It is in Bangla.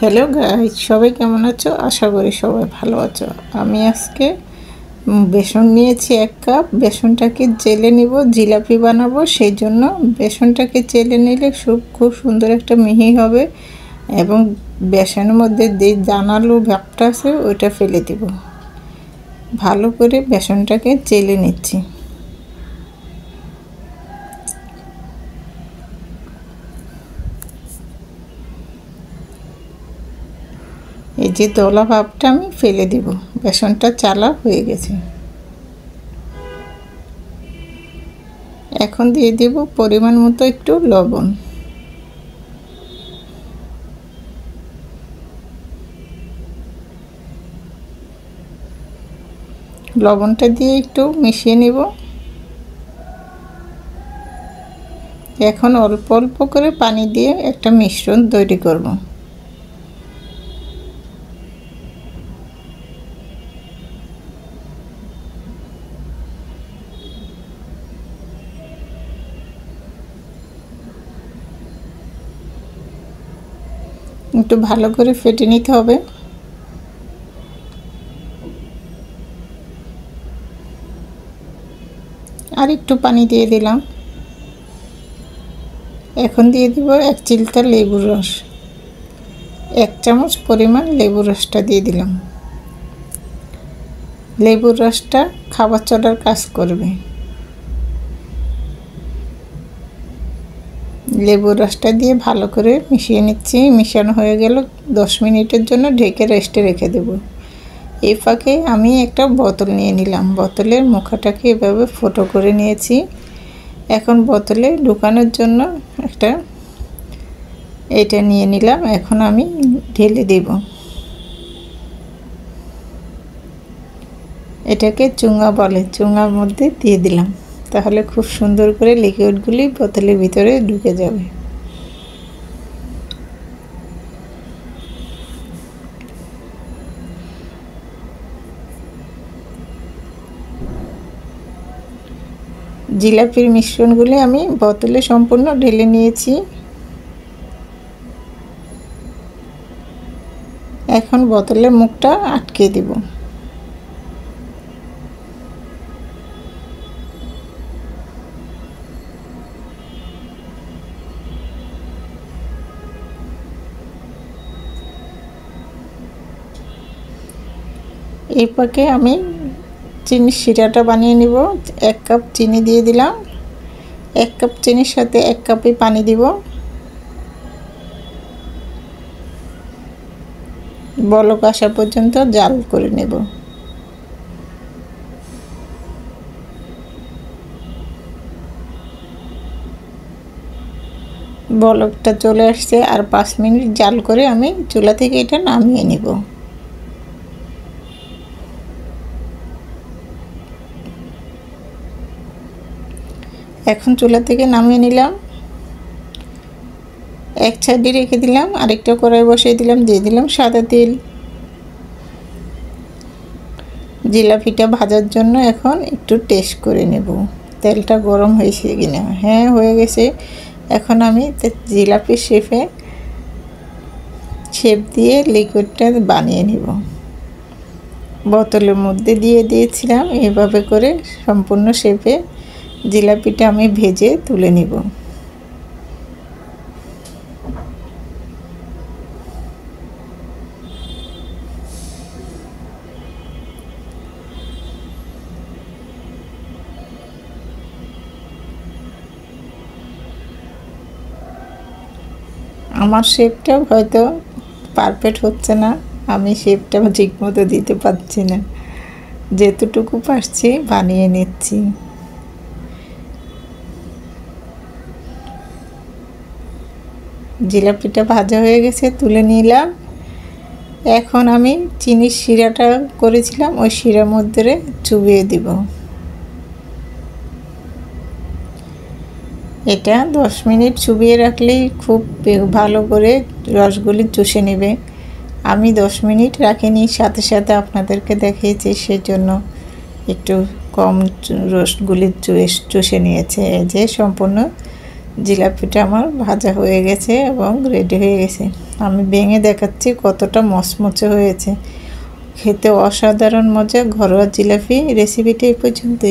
হ্যালো গাইস, সবাই কেমন আছো? আশা করি সবাই ভালো আছো। আমি আজকে বেসন নিয়েছি 1 কাপ। বেসনটাকে চেলে নিব, জিলাপি বানাবো। সেই জন্য বেসনটাকে চেলে নিলে খুব সুন্দর একটা মিহি হবে এবং বেসনের মধ্যে যে দানালু ভাবটা আছে ওইটা ফেলে দিব। ভালো করে বেসনটাকে চেলে নিচ্ছি। এই যে দলা ভাবটা আমি ফেলে দিব। বেসনটা চালা হয়ে গেছে। এখন দিয়ে দেব পরিমাণ মতো একটু লবণ। লবণটা দিয়ে একটু মিশিয়ে নেব। এখন অল্প অল্প করে পানি দিয়ে একটা মিশ্রণ তৈরি করব। একটু ভালো করে ফেটে নিতে হবে। আর একটু পানি দিয়ে দিলাম। এখন দিয়ে দেব 1 চিলতা লেবুর রস। 1 চামচ পরিমাণ লেবুর রসটা দিয়ে দিলাম। লেবুর রসটা খাবার চলার কাজ করবে। লেবুর রসটা দিয়ে ভালো করে মিশিয়ে নিচ্ছি। মিশানো হয়ে গেল 10 মিনিটের জন্য ঢেকে রেস্টে রেখে দেব। এই ফাঁকে আমি একটা বোতল নিয়ে নিলাম। বোতলের মুখটাকে এভাবে ফুটো করে নিয়েছি। এখন বোতলে ঢুকানোর জন্য এটা নিয়ে নিলাম। এখন আমি ঢেলে দেব। এটাকে চুঙা বলে। চুঙার মধ্যে দিয়ে দিলাম। তাহলে খুব সুন্দর করে লিকুইডগুলি বোতলের ভিতরে ঢুকে যাবে। জিলাপির মিশ্রণগুলি আমি বোতলে সম্পূর্ণ ঢেলে নিয়েছি। এখন বোতলের মুখটা আটকে দিব। এই পাকে আমি চিনির শিরাটা বানিয়ে নিব। 1 কাপ চিনি দিয়ে দিলাম। 1 কাপ চিনির সাথে 1 কাপই পানি দিব। বলক আসা পর্যন্ত জাল করে নেব। বলকটা চলে আসছে। আর 5 মিনিট জাল করে আমি চুলা থেকে এটা নামিয়ে নিব। এখন চুলা থেকে নামিয়ে নিলাম। এক সাইডে রেখে দিলাম। আরেকটা কড়াই বসিয়ে দিলাম। দিয়ে দিলাম সাদা তেল। জিলাপিটা ভাজার জন্য এখন একটু টেস্ট করে নেব তেলটা গরম হয়েছে কিনা। হ্যাঁ, হয়ে গেছে। এখন আমি জিলাপির শেপ দিয়ে লিকুইডটা বানিয়ে নিব। বোতলের মধ্যে দিয়ে দিয়েছিলাম। এভাবে করে সম্পূর্ণ শেপে জিলাপিটা আমি ভেজে তুলে নিব। আমার শেপটা হয়তো পারফেক্ট হচ্ছে না। আমি শেপটা ঠিকমতো দিতে পারছি না। যেতটুকু পারছি বানিয়ে নিচ্ছি। জিলাপিটা ভাজা হয়ে গেছে, তুলে নিলাম। এখন আমি চিনির শিরাটা করেছিলাম ওই শিরার মধ্যে চুবিয়ে দিব। এটা 10 মিনিট চুবিয়ে রাখলেই খুব ভালো করে রসগুলি চুষে নেবে। আমি 10 মিনিট রাখিনি, সাথে সাথে আপনাদেরকে দেখিয়েছি, সেজন্য একটু কম রসগুলি চুষে নিয়েছে। এই যে সম্পূর্ণ জিলাপিটা আমার ভাজা হয়ে গেছে এবং রেডি হয়ে গেছে। আমি ভেঙে দেখাচ্ছি কতটা মচমচে হয়েছে। খেতে অসাধারণ মজা। ঘরোয়া জিলাপি রেসিপিটি এই পর্যন্তই।